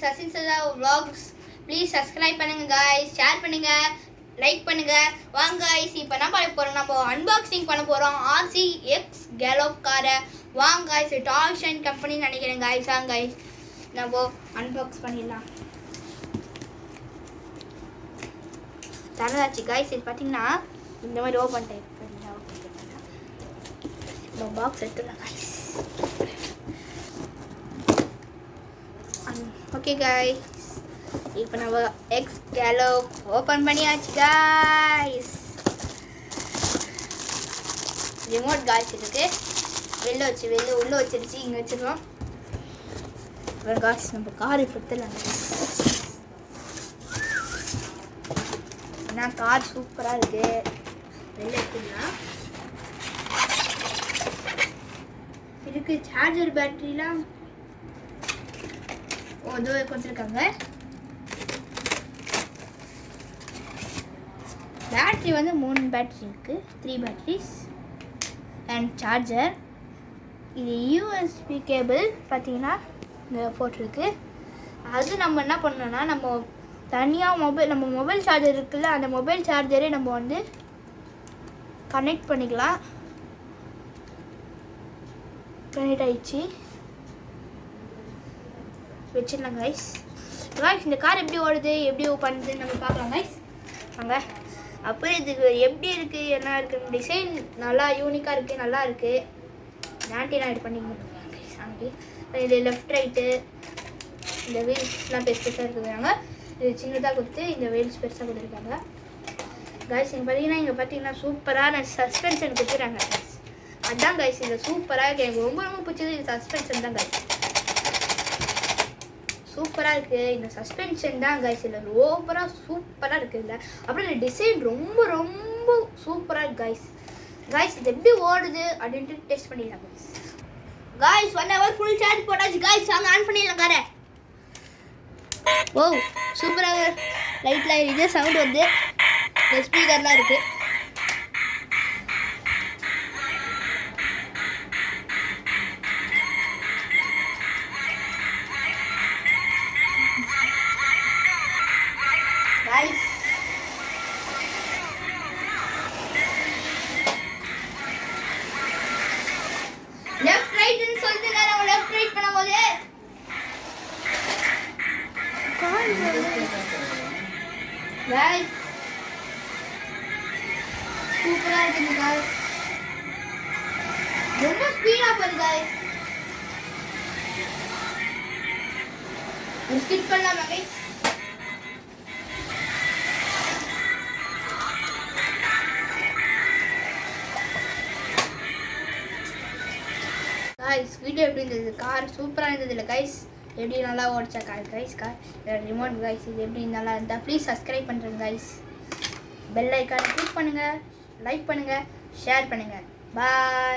சசின் சதா vlogs. Please subscribe பண்ணுங்க guys, share பண்ணுங்க, லைக் பண்ணுங்க. வாங்க guys, இப்போ என்ன பண்ண போறோம், நம்ம அன்பாக்சிங் பண்ண போறோம் RCX Gallop காரை. வாங்க guys, டாய் ஷைன் கம்பெனி நினைக்கிறேன் guys. வாங்க guys, நம்ம அன்பாக்ஸ் பண்ணிடலாம். தரதாச்சு guys. இது பார்த்தீங்கன்னா இந்த மாதிரி ஓப்பன் டைப் பண்ணிடலாம். நம்ம பாக்ஸ் எடுத்துடலாம் guys. ஓகே guys, இப்போ நம்ம எக்ஸ் கேலோப் ஓப்பன் பண்ணியாச்சு guys. ரிமோட் guys இருக்கு, வெளில உள்ள வச்சிருச்சு, இங்கே வச்சிருக்கோம். அப்புறம் guys நம்ம கார் எடுத்துடலாம். ஏன்னா கார் சூப்பராக இருக்கு, வெளில எடுத்துடலாம். இதுக்கு சார்ஜர் பேட்டரிலாம் இதோ கொடுத்துருக்காங்க. பேட்ரி வந்து 3 பேட்ரி இருக்குது, 3 பேட்ரிஸ் அண்ட் சார்ஜர். இது யூஎஸ்பி கேபிள் பார்த்தீங்கன்னா இங்கே போட்டிருக்கு. அது நம்ம என்ன பண்ணோன்னா, நம்ம தனியாக நம்ம மொபைல் சார்ஜர் இருக்குல்ல, அந்த மொபைல் சார்ஜரே நம்ம வந்து கனெக்ட் பண்ணிக்கலாம். கனெக்ட் ஆயிடுச்சு, வச்சிடலாம் கைஸ். இந்த கார் எப்படி ஓடுது, எப்படி பண்ணுதுன்னு நம்ம பார்க்கலாம் கைஸ். வாங்க. அப்புறம் இதுக்கு எப்படி இருக்குது, என்ன இருக்குது, டிசைன் நல்லா யூனிக்காக இருக்குது, நல்லா இருக்குது. ஆன்டினா இது பண்ணிக்கலாம் கைஸ். ஆண்டி இது லெஃப்ட் ரைட்டு, இந்த வீல்ஸ்லாம் பெருசாக இருக்குதுங்க. இது சின்னதாக கொடுத்து இந்த வீல்ஸ் பெருசாக கொடுத்துருக்காங்க கைஸ். இங்கே பார்த்தீங்கன்னா சூப்பரான சஸ்பென்ஷன் கொடுத்துருக்காங்க கைஸ். அதுதான் கைஸ் இது சூப்பராக இருக்குது. எனக்கு ரொம்ப ரொம்ப பிடிச்சது இது சஸ்பென்ஷன் தான் கைஸ். சூப்பராக இருக்குது இந்த சஸ்பென்ஷன் தான் கைஸ். இல்லை ஓவராக சூப்பராக இருக்குது இல்லை. அப்புறம் இந்த டிசைன் ரொம்ப ரொம்ப சூப்பராக இருக்குது கைஸ். இது எப்படி ஓடுது அப்படின்ட்டு டெஸ்ட் பண்ணிடலாம் கைஸ். 1 hour ஃபுல் சார்ஜ் போட்டாச்சு கைஸ். வாங்க ஆன் பண்ணிடலாம் காரை. ஓ சூப்பராக லைட்லாம் இது சவுண்ட் வந்து இந்த ஸ்பீக்கர்லாம் இருக்குது. guys left right ன்னு சொல்லிட்டு நான் left right பண்ணும்போது guys சூப்பரா இருக்கு guys. ரொம்ப ஸ்பீடா போகுது guys. ஸ்கிப் பண்ணலாமா guys? கைஸ் வீடியோ எப்படி இருந்தது, கார் சூப்பராக இருந்தது இல்லை கைஸ். எப்படி நல்லா ஓடிச்சா கைஸ் கார் ரிமோட் கைஸ். இது எப்படி நல்லா இருந்தால் ப்ளீஸ் சப்ஸ்கிரைப் பண்ணுறேங்க கைஸ். பெல் ஐக்கானை கிளிக் பண்ணுங்கள், லைக் பண்ணுங்கள், ஷேர் பண்ணுங்கள். பாய்.